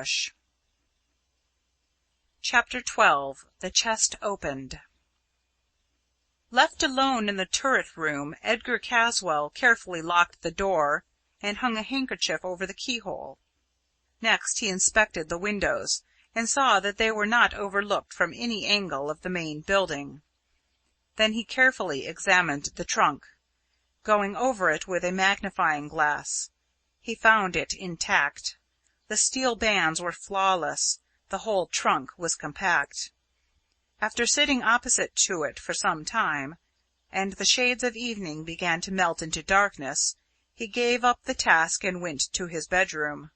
ambush. Chapter 12. The Chest Opened. Left alone in the turret room, Edgar Caswall carefully locked the door and hung a handkerchief over the keyhole. Next he inspected the windows, and saw that they were not overlooked from any angle of the main building. Then he carefully examined the trunk. Going over it with a magnifying glass, he found it intact. The steel bands were flawless. The whole trunk was compact. After sitting opposite to it for some time, and the shades of evening began to melt into darkness, he gave up the task and went to his bedroom,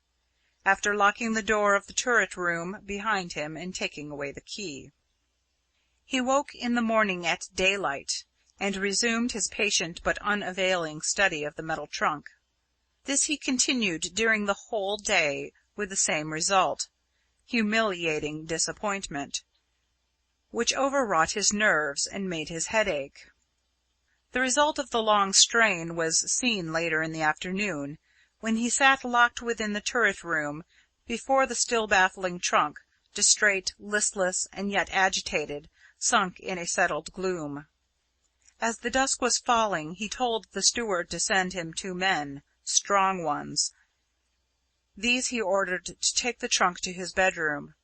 after locking the door of the turret room behind him and taking away the key. He woke in the morning at daylight, and resumed his patient but unavailing study of the metal trunk. This he continued during the whole day, with the same result: humiliating disappointment, which overwrought his nerves and made his head ache. The result of the long strain was seen later in the afternoon, when he sat locked within the turret room before the still baffling trunk, distrait, listless, and yet agitated, sunk in a settled gloom. As the dusk was falling, he told the steward to send him 2 men, strong ones. These he ordered to take the trunk to his bedroom.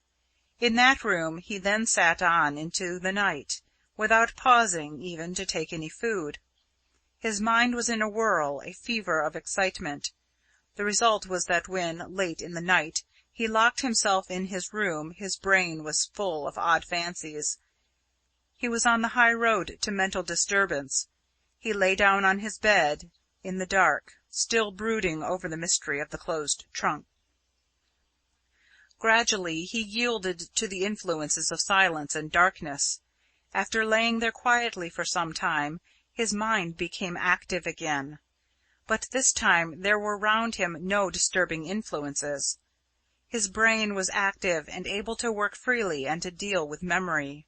In that room he then sat on into the night, without pausing even to take any food. His mind was in a whirl, a fever of excitement. The result was that when, late in the night, he locked himself in his room, his brain was full of odd fancies. He was on the high road to mental disturbance. He lay down on his bed in the dark, still brooding over the mystery of the closed trunk. Gradually he yielded to the influences of silence and darkness. After laying there quietly for some time, his mind became active again. But this time there were round him no disturbing influences. His brain was active and able to work freely and to deal with memory.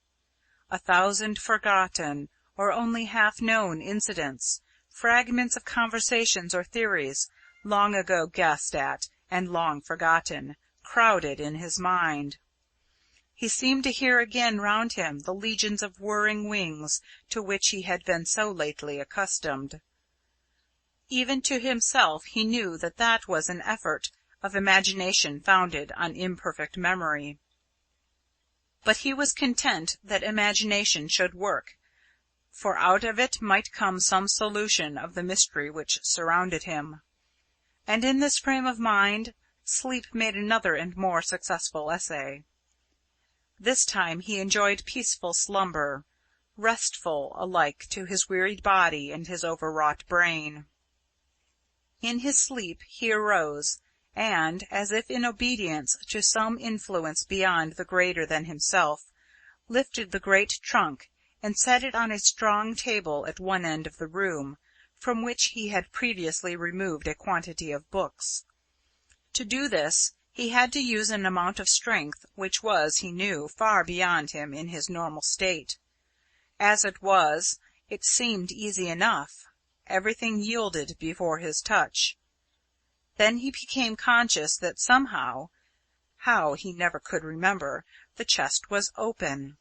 1,000 forgotten, or only half-known incidents, fragments of conversations or theories, long ago guessed at and long forgotten, crowded in his mind. He seemed to hear again round him the legions of whirring wings to which he had been so lately accustomed. Even to himself he knew that that was an effort of imagination founded on imperfect memory. But he was content that imagination should work, for out of it might come some solution of the mystery which surrounded him. And in this frame of mind, sleep made another and more successful essay. This time he enjoyed peaceful slumber, restful alike to his wearied body and his overwrought brain. In his sleep he arose, and, as if in obedience to some influence beyond the greater than himself, lifted the great trunk and set it on a strong table at one end of the room, from which he had previously removed a quantity of books. To do this he had to use an amount of strength which was, he knew, far beyond him in his normal state. As it was, it seemed easy enough. Everything yielded before his touch. Then he became conscious that somehow, how he never could remember, the chest was open.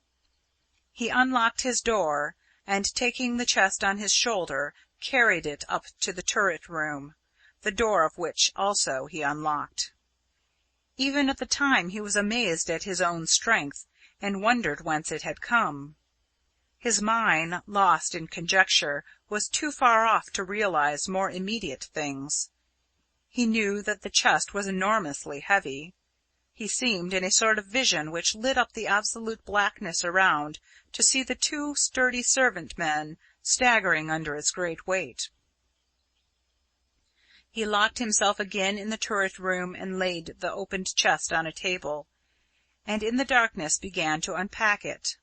He unlocked his door, and taking the chest on his shoulder, carried it up to the turret room, the door of which also he unlocked. Even at the time he was amazed at his own strength, and wondered whence it had come. His mind, lost in conjecture, was too far off to realize more immediate things. He knew that the chest was enormously heavy. He seemed, in a sort of vision which lit up the absolute blackness around, to see the 2 sturdy servant men staggering under its great weight. He locked himself again in the turret room and laid the opened chest on a table, and in the darkness began to unpack it,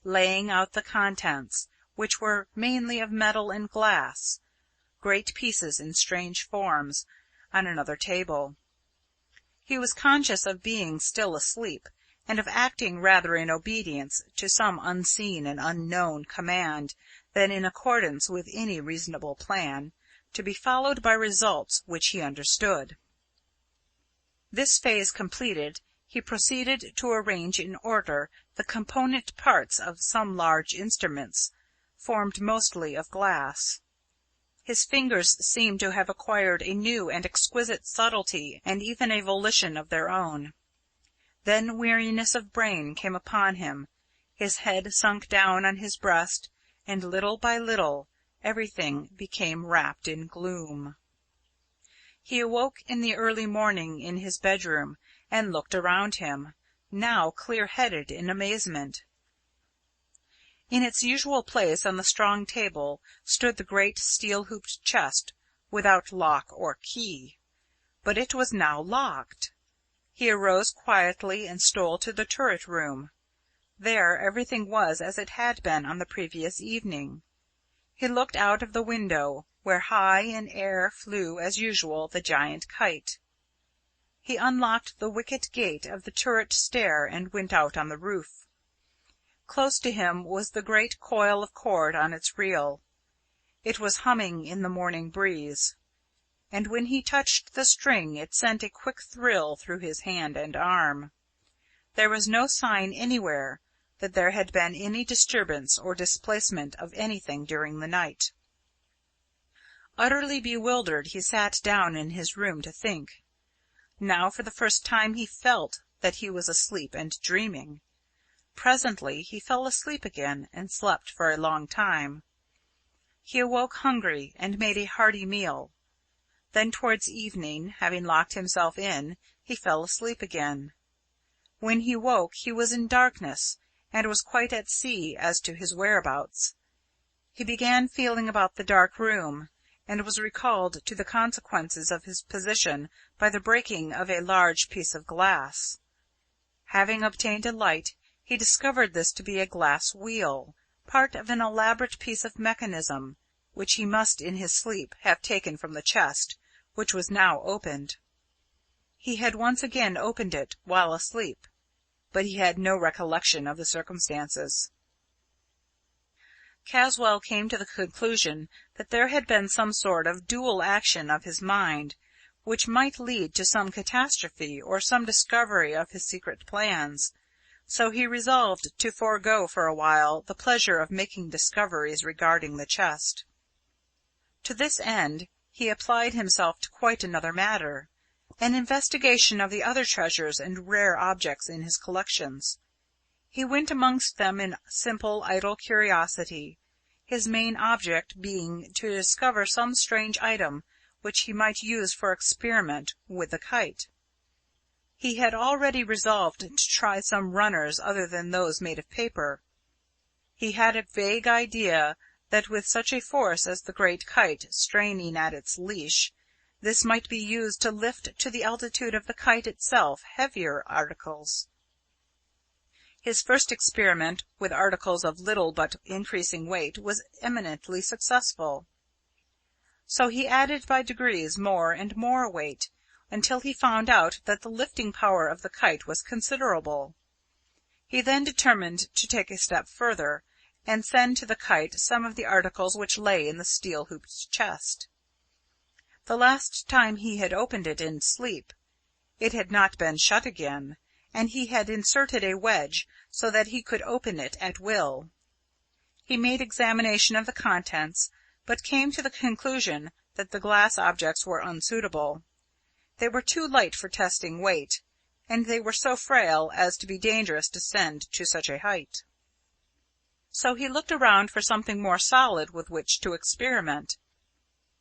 laying out the contents, which were mainly of metal and glass, great pieces in strange forms, on another table. He was conscious of being still asleep, and of acting rather in obedience to some unseen and unknown command than in accordance with any reasonable plan, to be followed by results which he understood. This phase completed, he proceeded to arrange in order the component parts of some large instruments, formed mostly of glass. His fingers seemed to have acquired a new and exquisite subtlety and even a volition of their own. Then weariness of brain came upon him, his head sunk down on his breast, and little by little everything became wrapped in gloom. He awoke in the early morning in his bedroom, and looked around him, now clear-headed in amazement. In its usual place on the strong table stood the great steel-hooped chest, without lock or key. But it was now locked. He arose quietly and stole to the turret room. There everything was as it had been on the previous evening. He looked out of the window, where high in air flew as usual the giant kite. He unlocked the wicket gate of the turret stair and went out on the roof. Close to him was the great coil of cord on its reel. It was humming in the morning breeze, and when he touched the string it sent a quick thrill through his hand and arm. There was no sign anywhere that there had been any disturbance or displacement of anything during the night. Utterly bewildered, he sat down in his room to think. Now for the first time he felt that he was asleep and dreaming. Presently he fell asleep again, and slept for a long time. He awoke hungry, and made a hearty meal. Then towards evening, having locked himself in, he fell asleep again. When he woke he was in darkness, and was quite at sea as to his whereabouts. He began feeling about the dark room, and was recalled to the consequences of his position by the breaking of a large piece of glass. Having obtained a light, he discovered this to be a glass wheel, part of an elaborate piece of mechanism, which he must in his sleep have taken from the chest, which was now opened. He had once again opened it while asleep, but he had no recollection of the circumstances. Caswell came to the conclusion that there had been some sort of dual action of his mind, which might lead to some catastrophe or some discovery of his secret plans, so he resolved to forego for a while the pleasure of making discoveries regarding the chest. To this end he applied himself to quite another matter, an investigation of the other treasures and rare objects in his collections. He went amongst them in simple, idle curiosity, his main object being to discover some strange item which he might use for experiment with the kite. He had already resolved to try some runners other than those made of paper. He had a vague idea that with such a force as the great kite straining at its leash, this might be used to lift to the altitude of the kite itself heavier articles. His first experiment with articles of little but increasing weight was eminently successful. So he added by degrees more and more weight, until he found out that the lifting power of the kite was considerable. He then determined to take a step further, and send to the kite some of the articles which lay in the steel-hooped chest. The last time he had opened it in sleep, it had not been shut again, and he had inserted a wedge so that he could open it at will. He made examination of the contents, but came to the conclusion that the glass objects were unsuitable. They were too light for testing weight, and they were so frail as to be dangerous to send to such a height. So he looked around for something more solid with which to experiment.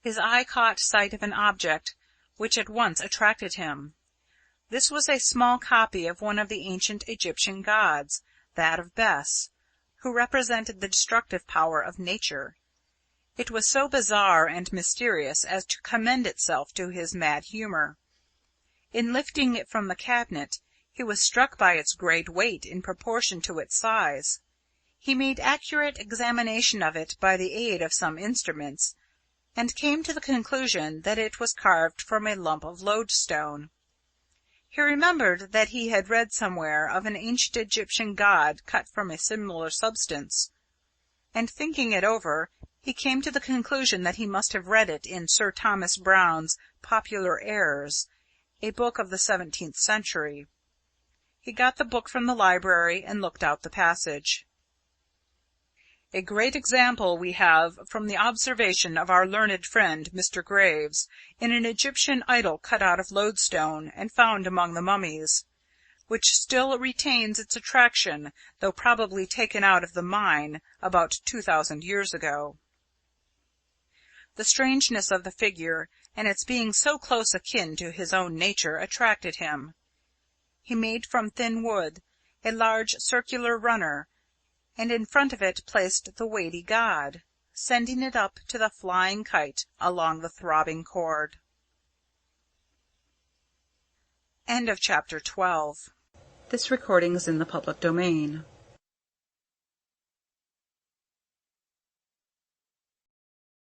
His eye caught sight of an object which at once attracted him. This was a small copy of one of the ancient Egyptian gods, that of Bes, who represented the destructive power of nature. It was so bizarre and mysterious as to commend itself to his mad humour. In lifting it from the cabinet, he was struck by its great weight in proportion to its size. He made accurate examination of it by the aid of some instruments, and came to the conclusion that it was carved from a lump of lodestone. He remembered that he had read somewhere of an ancient Egyptian god cut from a similar substance, and thinking it over, he came to the conclusion that he must have read it in Sir Thomas Browne's Popular Errors, a book of the 17th century. He got the book from the library and looked out the passage. "A great example we have from the observation of our learned friend Mr. Graves, in an Egyptian idol cut out of lodestone and found among the mummies, which still retains its attraction, though probably taken out of the mine about 2000 years ago." The strangeness of the figure, and its being so close akin to his own nature, attracted him. He made from thin wood a large circular runner, and in front of it placed the weighty god, sending it up to the flying kite along the throbbing cord. Chapter 13. This recording is in the public domain.